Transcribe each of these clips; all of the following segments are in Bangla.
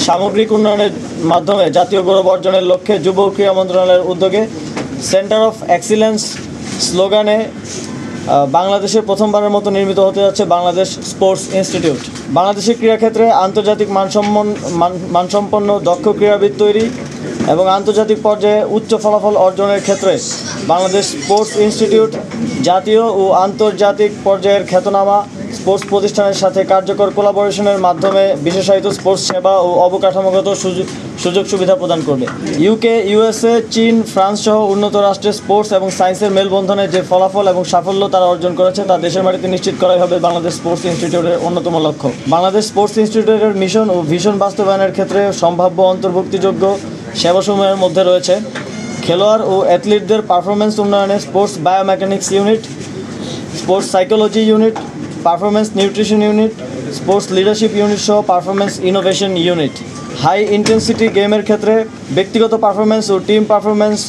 সামগ্রিক উন্নয়নের মাধ্যমে জাতীয় গৌরব অর্জনের লক্ষ্যে যুব ও ক্রীড়া মন্ত্রণালয়ের উদ্যোগে সেন্টার অফ এক্সিলেন্স স্লোগানে বাংলাদেশে প্রথমবারের মতো নির্মিত হতে যাচ্ছে বাংলাদেশ স্পোর্টস ইনস্টিটিউট। বাংলাদেশের ক্রীড়াক্ষেত্রে আন্তর্জাতিক মানসম্পন্ন দক্ষ ক্রীড়াবিদ তৈরি এবং আন্তর্জাতিক পর্যায়ে উচ্চ ফলাফল অর্জনের ক্ষেত্রে বাংলাদেশ স্পোর্টস ইনস্টিটিউট জাতীয় ও আন্তর্জাতিক পর্যায়ের খ্যাতনামা স্পোর্টস প্রতিষ্ঠানের সাথে কার্যকর কোলাবোরেশনের মাধ্যমে বিশেষায়িত স্পোর্টস সেবা ও অবকাঠামোগত সুযোগ সুবিধা প্রদান করবে। ইউকে, ইউএসএ, চীন, ফ্রান্স সহ উন্নত রাষ্ট্রের স্পোর্টস এবং সায়েন্সের মেলবন্ধনে যে ফলাফল এবং সাফল্য তারা অর্জন করেছে তা দেশের মাটিতে নিশ্চিত করাই হবে বাংলাদেশ স্পোর্টস ইনস্টিটিউটের অন্যতম লক্ষ্য। বাংলাদেশ স্পোর্টস ইনস্টিটিউটের মিশন ও ভিশন বাস্তবায়নের ক্ষেত্রে সম্ভাব্য অন্তর্ভুক্তিযোগ্য সেবাসমূহের মধ্যে রয়েছে খেলোয়াড় ও অ্যাথলিটদের পারফরমেন্স উন্নয়নে sports biomechanics unit, sports psychology unit, performance nutrition unit, sports leadership unit সহ performance innovation unit. High intensity গেমের ক্ষেত্রে ব্যক্তিগত পারফরমেন্স ও টিম পারফরমেন্স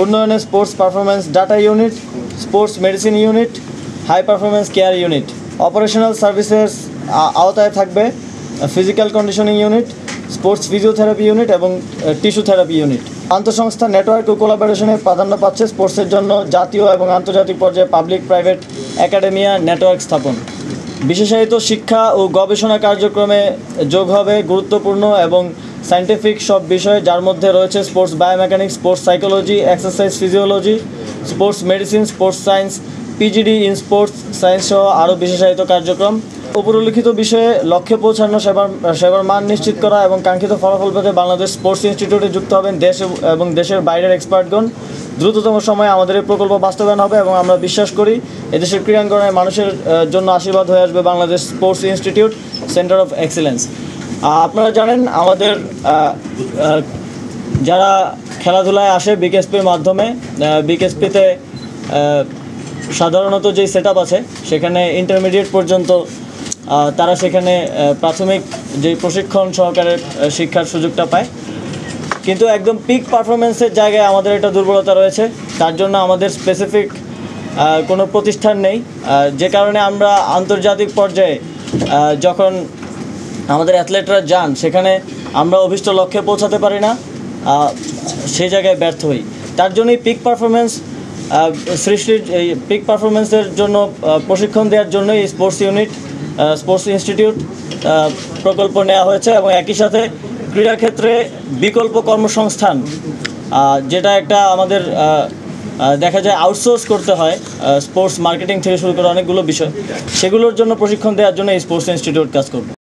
উন্নয়নে sports performance data unit, sports medicine unit, high performance care unit. Operational services আওতায় থাকবে physical conditioning unit, sports physiotherapy unit এবং টিস্যু থেরাপি ইউনিট। আন্তঃসংস্থা নেটওয়ার্ক ও কোলাবোরেশনে প্রাধান্য পাচ্ছে স্পোর্টসের জন্য জাতীয় এবং আন্তর্জাতিক পর্যায়ে পাবলিক প্রাইভেট একাডেমিয়া নেটওয়ার্ক স্থাপন। বিশেষায়িত শিক্ষা ও গবেষণা কার্যক্রমে যোগ হবে গুরুত্বপূর্ণ এবং সায়েন্টিফিক সব বিষয়, যার মধ্যে রয়েছে sports biomechanics, sports psychology, exercise physiology, sports medicine, sports science, PGD in sports science সহ আরও বিশেষায়িত কার্যক্রম। উপরোল্লিখিত বিষয়ে লক্ষ্যে পৌঁছানো সেবার মান নিশ্চিত করা এবং কাঙ্ক্ষিত ফলাফল পেতে বাংলাদেশ স্পোর্টস ইনস্টিটিউটে যুক্ত হবেন দেশ এবং দেশের বাইরের এক্সপার্টগণ। দ্রুততম সময়ে আমাদের এই প্রকল্প বাস্তবায়ন হবে এবং আমরা বিশ্বাস করি এদেশের ক্রীড়াঙ্গনের মানুষের জন্য আশীর্বাদ হয়ে আসবে Bangladesh sports institute centre of excellence. আপনারা জানেন আমাদের যারা খেলাধুলায় আসে বিকেএসপির মাধ্যমে, বিকেএসপিতে সাধারণত যেই সেট আপ আছে সেখানে ইন্টারমিডিয়েট পর্যন্ত তারা সেখানে প্রাথমিক যে প্রশিক্ষণ সহকারে শিক্ষার সুযোগটা পায়, কিন্তু একদম পিক পারফরমেন্সের জায়গায় আমাদের একটা দুর্বলতা রয়েছে। তার জন্য আমাদের স্পেসিফিক কোনো প্রতিষ্ঠান নেই, যে কারণে আমরা আন্তর্জাতিক পর্যায়ে যখন আমাদের অ্যাথলেটরা যান সেখানে আমরা অভীষ্ট লক্ষ্যে পৌঁছাতে পারি না, সেই জায়গায় ব্যর্থ হই। তার জন্যই পিক পারফরমেন্স সৃষ্টির এই পিক পারফরমেন্সের জন্য প্রশিক্ষণ দেওয়ার জন্যই স্পোর্টস ইনস্টিটিউট প্রকল্প নেওয়া হয়েছে এবং একই সাথে ক্রীড়াক্ষেত্রে বিকল্প কর্মসংস্থান, যেটা একটা আমাদের দেখা যায় আউটসোর্স করতে হয় স্পোর্টস মার্কেটিং থেকে শুরু করে অনেকগুলো বিষয়, সেগুলোর জন্য প্রশিক্ষণ দেওয়ার জন্য এই স্পোর্টস ইনস্টিটিউট কাজ করবে।